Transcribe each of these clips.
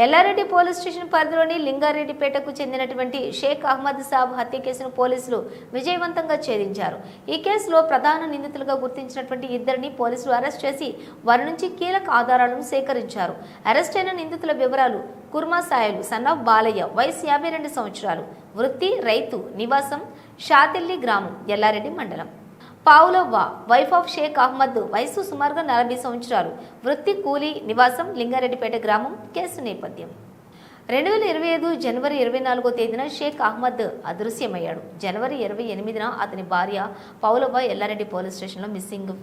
Yellareddy police station పరిధిలోని లింగారెడ్డిపేటకు చెందినటువంటి షేక్ అహ్మద్ సాబ్ హత్య కేసును పోలీసులు విజయవంతంగా ఛేదించారు. ఈ కేసులో ప్రధాన నిందితులుగా గుర్తించినటువంటి ఇద్దరిని పోలీసులు అరెస్ట్ చేసి వారి నుంచి కీలక ఆధారాలను సేకరించారు. అరెస్ట్ అయిన నిందితుల వివరాలు: కుర్మా సాయలు సన్ ఆఫ్ బాలయ్య, వయసు 52 సంవత్సరాలు, వృత్తి రైతు, నివాసం షాతిల్లి గ్రామం, ఎల్లారెడ్డి మండలం. పావులవ్వ, వైఫ్ ఆఫ్ షేక్ అహ్మద్, వయసు సుమారుగా 40 సంవత్సరాలు, వృత్తి కూలీ, నివాసం లింగారెడ్డిపేట గ్రామం. కేసు నేపథ్యం: 2025 జనవరి 24వ తేదీన షేక్ అహ్మద్ అదృశ్యమయ్యాడు. జనవరి 28న అతని భార్య పౌలవ్వ ఎల్లారెడ్డి పోలీస్ స్టేషన్లో మిస్సింగ్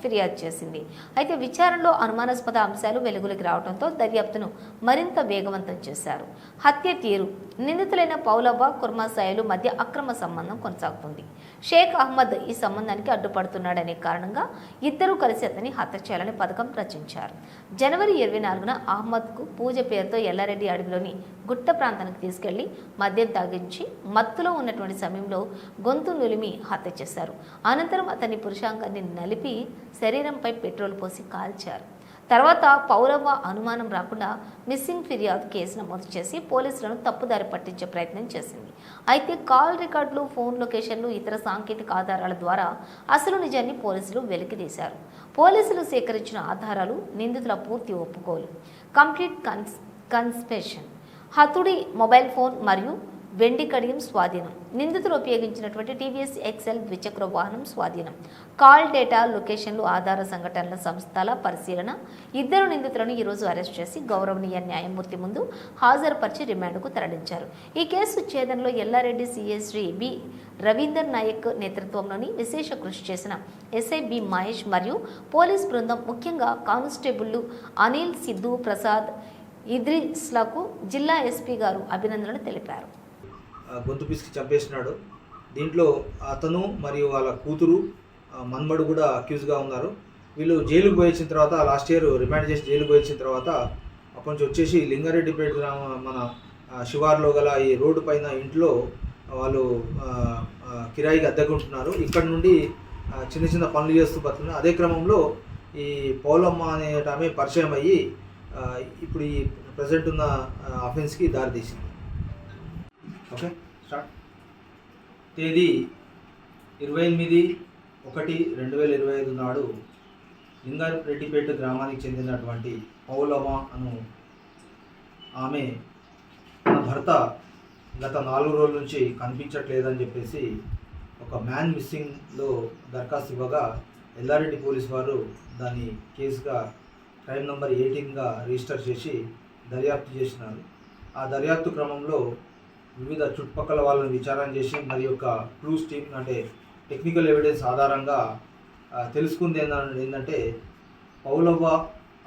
ఫిర్యాదు చేసింది. అయితే విచారణలో అనుమానాస్పద అంశాలు వెలుగులోకి రావడంతో దర్యాప్తును మరింత వేగవంతం చేశారు. హత్య తీరు: నిందితులైన పౌలవ్వ, కుర్మా సాయలు మధ్య అక్రమ సంబంధం కొనసాగుతుంది. షేక్ అహ్మద్ ఈ సంబంధానికి అడ్డుపడుతున్నాడనే కారణంగా ఇద్దరూ కలిసి అతన్ని హత్య చేయాలని పథకం రచించారు. జనవరి 24న అహ్మద్కు పూజ పేరుతో ఎల్లారెడ్డి అడవిలోని గుట్ట ప్రాంతానికి తీసుకెళ్లి మద్యం తాగించి మత్తులో ఉన్నటువంటి సమయంలో గొంతు నులిమి హత్య చేశారు. అనంతరం అతని పురుషాంగాన్ని నలిపి శరీరంపై పెట్రోల్ పోసి కాల్చారు. తర్వాత పౌరవ్వ అనుమానం రాకుండా మిస్సింగ్ ఫిర్యాదు కేసు నమోదు చేసి పోలీసులను తప్పుదారి పట్టించే ప్రయత్నం చేసింది. అయితే కాల్ రికార్డులు, ఫోన్ లొకేషన్లు, ఇతర సాంకేతిక ఆధారాల ద్వారా అసలు నిజాన్ని పోలీసులు వెలికితీశారు. పోలీసులు సేకరించిన ఆధారాలు: నిందితుల పూర్తి ఒప్పుకోలు, కంప్లీట్ కన్స్పెషన్, హతుడి మొబైల్ ఫోన్ మరియు వెండి కడియం స్వాధీనం, నిందితులు ఉపయోగించినటువంటి టీవీఎస్ ఎక్సెల్ ద్విచక్ర వాహనం స్వాధీనం, కాల్ డేటా, లొకేషన్లు, ఆధార సంఘటనల సంస్థల పరిశీలన. ఇద్దరు నిందితులను ఈరోజు అరెస్ట్ చేసి గౌరవనీయ న్యాయమూర్తి ముందు హాజరుపరిచి రిమాండ్కు తరలించారు. ఈ కేసు ఛేదనలో ఎల్లారెడ్డి సిఐ శ్రీ బి రవీందర్ నాయక్ నేతృత్వంలోని విశేష కృషి చేసిన ఎస్ఐ బి మహేష్ మరియు పోలీస్ బృందం, ముఖ్యంగా కానిస్టేబుళ్లు అనిల్, సిద్ధు, ప్రసాద్, ఇద్రిస్లకు జిల్లా ఎస్పీ గారు అభినందనలు తెలిపారు. గొంతు పిసికి చంపేసినాడు. దీంట్లో అతను మరియు వాళ్ళ కూతురు మన్మడు కూడా అక్యూజ్గా ఉన్నారు. వీళ్ళు జైలుకు పోయించిన తర్వాత, లాస్ట్ ఇయర్ రిమాండ్ చేసి జైలుకు పోయించిన తర్వాత అక్కడి నుంచి వచ్చేసి లింగారెడ్డిపేట మన శివార్లో గల ఈ రోడ్డు పైన ఇంట్లో వాళ్ళు కిరాయికి అద్దెకుంటున్నారు. ఇక్కడ నుండి చిన్న చిన్న పనులు చేస్తూ బతుకున్నారు. అదే క్రమంలో ఈ పౌలమ్మ అనే ఆమె పరిచయం అయ్యి ఇప్పుడు ఈ ప్రజెంట్ ఉన్న అఫెన్స్కి దారితీసింది. Okay, start. తేదీ 28/1/2025 నాడు లింగారెడ్డిపేట గ్రామానికి చెందినటువంటి పౌలమ్మ అను ఆమె తన భర్త గత 4 రోజుల నుంచి కనిపించట్లేదని చెప్పేసి ఒక మ్యాన్ మిస్సింగ్లో దరఖాస్తు ఇవ్వగా ఎల్లారెడ్డి పోలీస్ వారు దాన్ని కేసుగా క్రైమ్ నంబర్ 18గా రిజిస్టర్ చేసి దర్యాప్తు చేసినారు. ఆ దర్యాప్తు క్రమంలో వివిధ చుట్టుపక్కల వాళ్ళని విచారణ చేసి మరి యొక్క క్లూస్ టీమ్ అంటే టెక్నికల్ ఎవిడెన్స్ ఆధారంగా తెలుసుకుంది ఏంటంటే పౌలవ్వ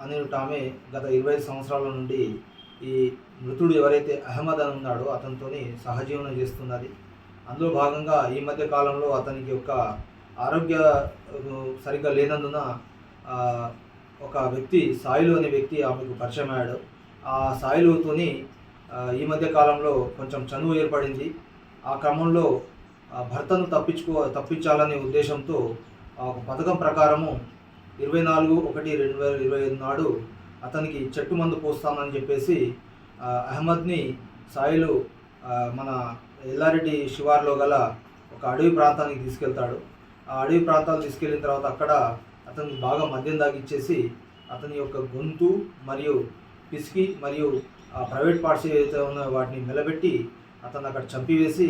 అనే ఆమె గత 25 సంవత్సరాల నుండి ఈ మృతుడు ఎవరైతే అహ్మద్ అని ఉన్నాడో అతనితో సహజీవనం చేస్తున్నది. అందులో భాగంగా ఈ మధ్య కాలంలో అతనికి ఒక ఆరోగ్య సరిగ్గా లేనందున ఒక వ్యక్తి, సాయిలు అనే వ్యక్తి ఆమెకు పరిచయం అయ్యాడు. ఆ సాయిలుతోని ఈ మధ్య కాలంలో కొంచెం చనువు ఏర్పడింది. ఆ క్రమంలో భర్తను తప్పించాలనే ఉద్దేశంతో ఒక పథకం ప్రకారము 24/1/2025 నాడు అతనికి చెట్టు మందు పోస్తానని చెప్పేసి అహ్మద్ని సాయిలు మన ఎల్లారెడ్డి శివార్లో గల ఒక అడవి ప్రాంతానికి తీసుకెళ్తాడు. ఆ అడవి ప్రాంతాలు తీసుకెళ్ళిన తర్వాత అక్కడ అతనికి బాగా మద్యం తాగిచ్చేసి అతని యొక్క గొంతు మరియు పిసికి మరియు ప్రైవేట్ పార్ట్స్ ఏదైతే ఉన్నాయో వాటిని నిలబెట్టి అతను అక్కడ చంపివేసి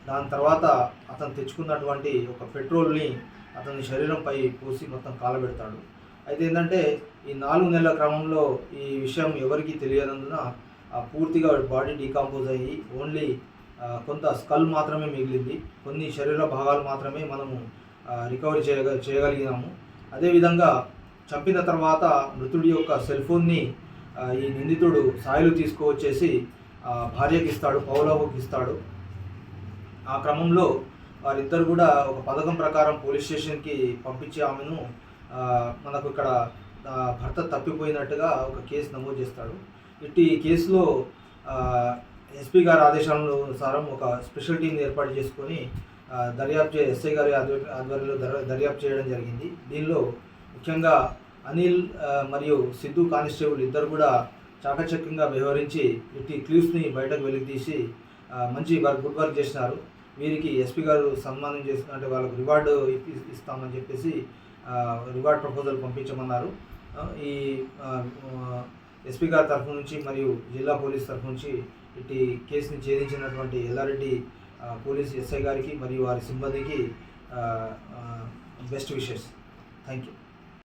దాని తర్వాత అతను తెచ్చుకున్నటువంటి ఒక పెట్రోల్ని అతని శరీరంపై పోసి మొత్తం కాలబెడతాడు. అయితే ఏంటంటే ఈ 4 నెలల క్రమంలో ఈ విషయం ఎవరికీ తెలియనందున పూర్తిగా బాడీ డీకంపోజ్ అయ్యి ఓన్లీ కొంత స్కల్ మాత్రమే మిగిలింది. కొన్ని శరీర భాగాలు మాత్రమే మనము రికవరీ చేయగలిగినాము. అదేవిధంగా చంపిన తర్వాత మృతుడి యొక్క సెల్ ఫోన్ని ఈ నిందితుడు సాయిలు తీసుకువచ్చేసి భార్యకి ఇస్తాడు, పౌలవ్వకి ఇస్తాడు. ఆ క్రమంలో వారిద్దరు కూడా ఒక పథకం ప్రకారం పోలీస్ స్టేషన్కి పంపించి ఆమెను మనకు ఇక్కడ భర్త తప్పిపోయినట్టుగా ఒక కేసు నమోదు చేస్తాడు. ఇట్టి కేసులో ఎస్పీ గారి ఆదేశానుసారం ఒక స్పెషల్ టీంని ఏర్పాటు చేసుకొని ఎస్ఐ గారి ఆధ్వర్యంలో దర్యాప్తు చేయడం జరిగింది. దీనిలో ముఖ్యంగా అనిల్ మరియు సిద్ధు కానిస్టేబుల్ ఇద్దరు కూడా చాకచక్యంగా వ్యవహరించి ఇట్టి క్లూస్ని బయటకు వెలికితీసి మంచి గుడ్ వర్క్ చేసినారు. వీరికి ఎస్పీ గారు సన్మానం చేసిన అంటే వాళ్ళకు రివార్డు ఇస్తామని చెప్పేసి రివార్డ్ ప్రపోజల్ పంపించమన్నారు. ఈ ఎస్పీ గారి తరఫు నుంచి మరియు జిల్లా పోలీస్ తరఫు నుంచి ఇట్టి కేసుని ఛేదించినటువంటి ఎల్లారెడ్డి పోలీస్ ఎస్ఐ గారికి మరియు వారి సిబ్బందికి బెస్ట్ విషెస్. Thank you.